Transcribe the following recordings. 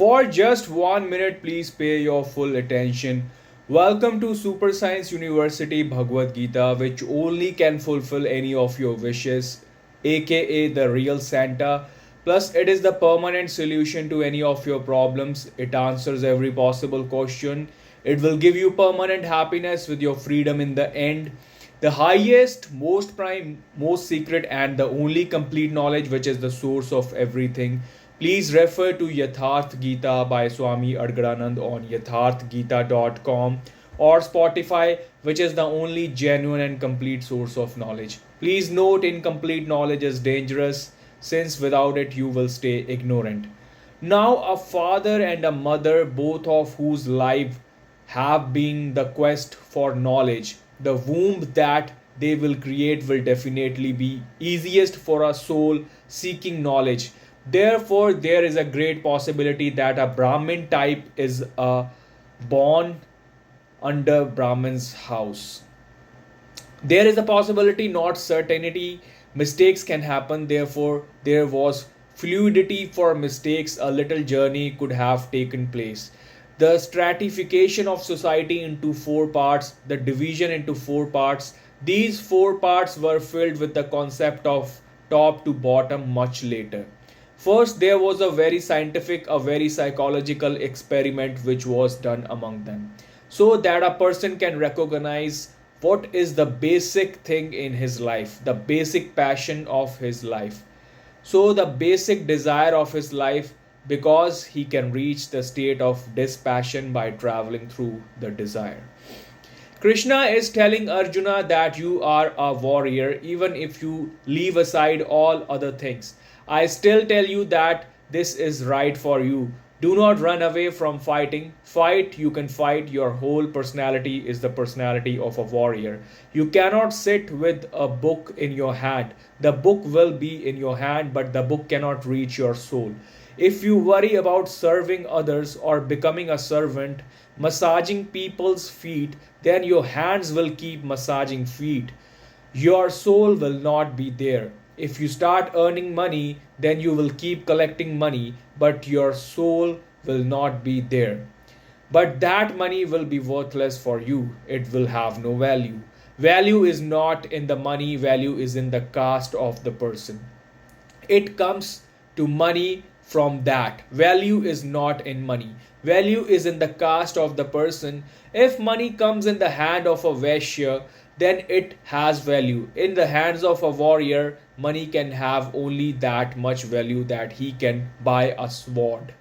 For just 1 minute, please pay your full attention. Welcome to Super Science University Bhagavad-Gita, which only can fulfill any of your wishes, aka the real Santa. Plus, it is the permanent solution to any of your problems. It answers every possible question. It will give you permanent happiness with your freedom in the end. The highest, most prime, most secret, and the only complete knowledge, which is the source of everything. Please refer to Yatharth Gita by Swami Adgaranand on yatharthgita.com or Spotify, which is the only genuine and complete source of knowledge. Please note incomplete knowledge is dangerous since without it you will stay ignorant. Now, a father and a mother, both of whose life have been the quest for knowledge, the womb that they will create will definitely be easiest for a soul seeking knowledge. Therefore, there is a great possibility that a Brahmin type is born under Brahmin's house. There is a possibility, not certainty. Mistakes can happen, therefore, there was fluidity for mistakes. A little journey could have taken place. The stratification of society into four parts, the division into four parts, these four parts were filled with the concept of top to bottom much later. First, there was a very scientific, a very psychological experiment which was done among them, so that a person can recognize what is the basic thing in his life, the basic passion of his life. So, the basic desire of his life, because he can reach the state of dispassion by traveling through the desire. Krishna is telling Arjuna that you are a warrior even if you leave aside all other things. I still tell you that this is right for you. Do not run away from fighting. Fight, you can fight. Your whole personality is the personality of a warrior. You cannot sit with a book in your hand. The book will be in your hand, but the book cannot reach your soul. If you worry about serving others or becoming a servant, massaging people's feet, then your hands will keep massaging feet. Your soul will not be there. If you start earning money, then you will keep collecting money, but your soul will not be there. But that money will be worthless for you. It will have no value. Value is not in the money, value is in the caste of the person. It comes to money from that. Value is not in money. Value is in the caste of the person. If money comes in the hand of a Vaishya, then it has value. In the hands of a warrior, money can have only that much value that he can buy a sword.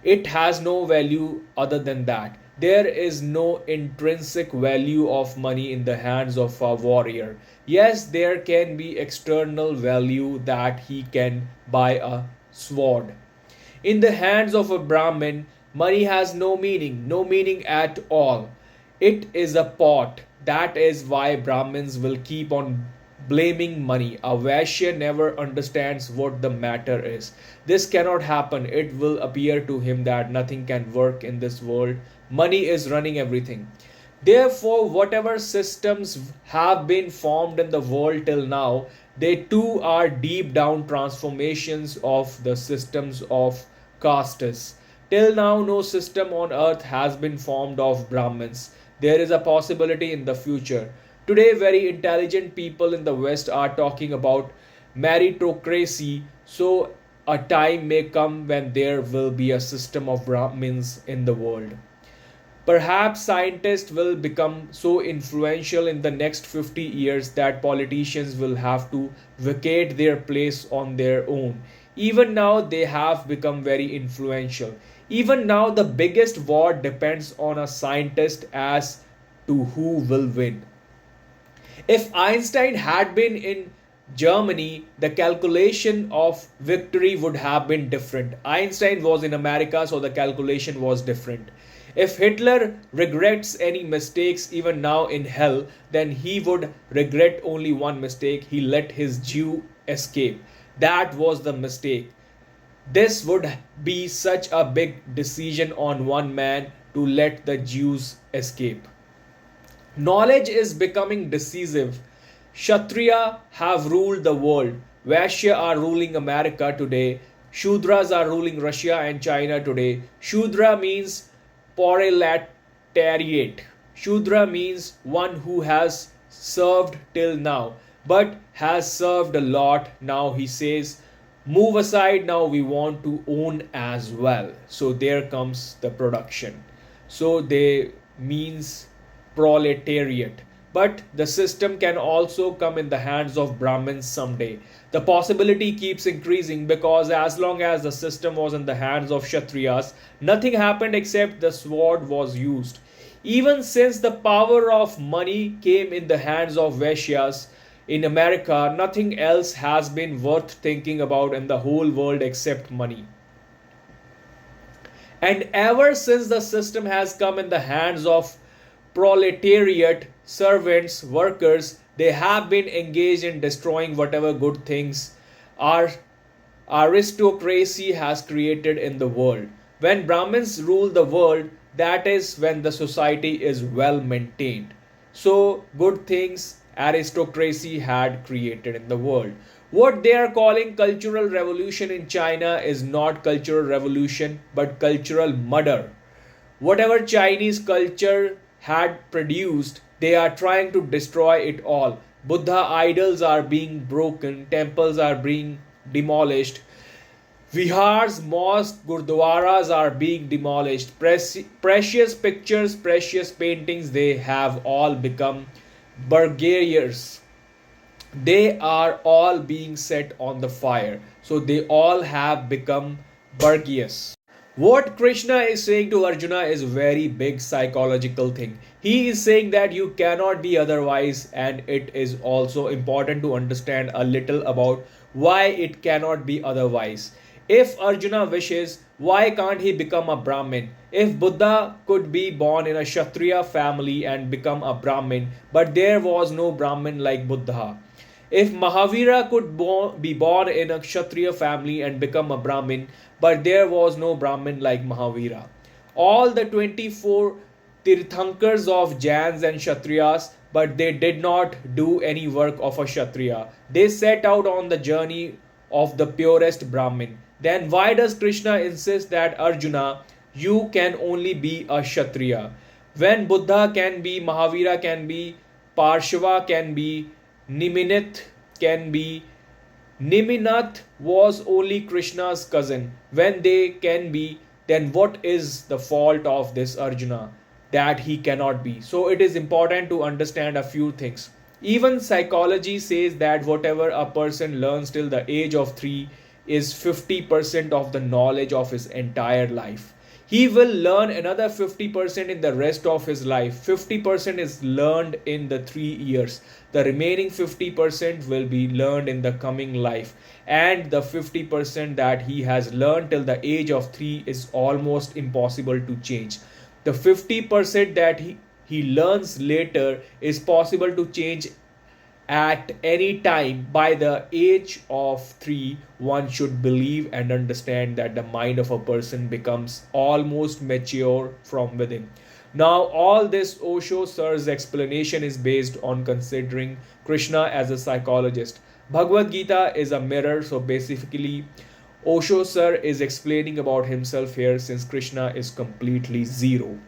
It has no value other than that. There is no intrinsic value of money in the hands of a warrior. Yes, there can be external value that he can buy a sword. In the hands of a Brahmin, money has no meaning at all. It is a pot. That is why Brahmins will keep on blaming money. A Vaishya never understands what the matter is. This cannot happen. It will appear to him that nothing can work in this world. Money is running everything. Therefore, whatever systems have been formed in the world till now, they too are deep down transformations of the systems of castes. Till now, no system on earth has been formed of Brahmins. There is a possibility in the future. Today, very intelligent people in the West are talking about meritocracy, so a time may come when there will be a system of Brahmins in the world. Perhaps scientists will become so influential in the next 50 years that politicians will have to vacate their place on their own. Even now, they have become very influential. Even now, the biggest war depends on a scientist as to who will win. If Einstein had been in Germany, the calculation of victory would have been different. Einstein was in America, so the calculation was different. If Hitler regrets any mistakes even now in hell, then he would regret only one mistake: he let his Jew escape. That was the mistake. This would be such a big decision on one man to let the Jews escape. Knowledge is becoming decisive. Kshatriya have ruled the world. Vaishya are ruling America today. Shudras are ruling Russia and China today. Shudra means proletariat. Shudra means one who has served till now, but has served a lot. Now he says, move aside, now we want to own as well. So there comes the production. So they means proletariat. But the system can also come in the hands of Brahmins someday. The possibility keeps increasing because as long as the system was in the hands of Kshatriyas, nothing happened except the sword was used. Even since the power of money came in the hands of Vaishyas in America, nothing else has been worth thinking about in the whole world except money. And ever since the system has come in the hands of proletariat, servants, workers, they have been engaged in destroying whatever good things our aristocracy has created in the world. When Brahmins rule the world, that is when the society is well maintained. So, good things aristocracy had created in the world. What they are calling cultural revolution in China is not cultural revolution but cultural murder. Whatever Chinese culture had produced, they are trying to destroy it all. Buddha idols are being broken, temples are being demolished, vihars, mosques, gurdwaras are being demolished, precious pictures, precious paintings, they have all become burglars. They are all being set on the fire. So they all have become burglars. What Krishna is saying to Arjuna is a very big psychological thing. He is saying that you cannot be otherwise, and it is also important to understand a little about why it cannot be otherwise. If Arjuna wishes, why can't he become a Brahmin? If Buddha could be born in a Kshatriya family and become a Brahmin, but there was no Brahmin like Buddha. If Mahavira could be born in a Kshatriya family and become a Brahmin, but there was no Brahmin like Mahavira. All the 24 Tirthankars of Jains and Kshatriyas, but they did not do any work of a Kshatriya. They set out on the journey of the purest Brahmin. Then why does Krishna insist that Arjuna, you can only be a Kshatriya? When Buddha can be, Mahavira can be, Parshava can be, Niminath can be. Niminath was only Krishna's cousin. When they can be, then what is the fault of this Arjuna that he cannot be? So it is important to understand a few things. Even psychology says that whatever a person learns till the age of 3 is 50% of the knowledge of his entire life. He will learn another 50% in the rest of his life. 50% is learned in the 3 years. The remaining 50% will be learned in the coming life. And the 50% that he has learned till the age of 3 is almost impossible to change. The 50% that he learns later is possible to change at any time. By the age of 3, one should believe and understand that the mind of a person becomes almost mature from within. Now, all this Osho sir's explanation is based on considering Krishna as a psychologist. Bhagavad-Gita is a mirror, so basically, Osho sir is explaining about himself here since Krishna is completely zero.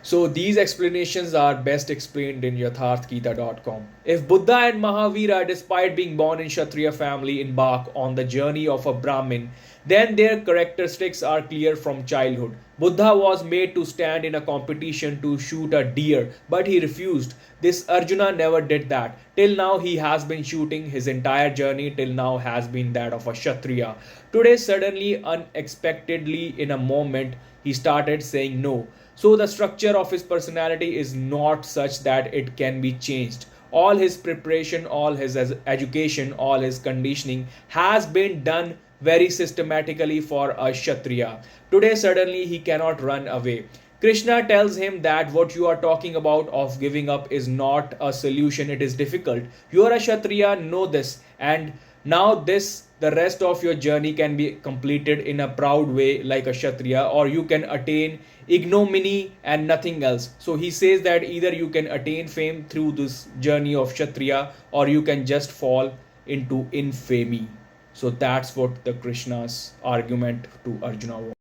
So these explanations are best explained in yatharthgita.com. If Buddha and Mahavira, despite being born in Kshatriya family, embark on the journey of a Brahmin, then their characteristics are clear from childhood. Buddha was made to stand in a competition to shoot a deer, but he refused. This Arjuna never did that. Till now he has been shooting. His entire journey till now has been that of a Kshatriya. Today suddenly, unexpectedly, in a moment, he started saying no. So the structure of his personality is not such that it can be changed. All his preparation, all his education, all his conditioning has been done very systematically for a Kshatriya. Today suddenly he cannot run away. Krishna tells him that what you are talking about of giving up is not a solution, it is difficult. You are a Kshatriya, know this, and now this the rest of your journey can be completed in a proud way like a Kshatriya, or you can attain ignominy and nothing else. So he says that either you can attain fame through this journey of Kshatriya, or you can just fall into infamy. So that's what the Krishna's argument to Arjuna was.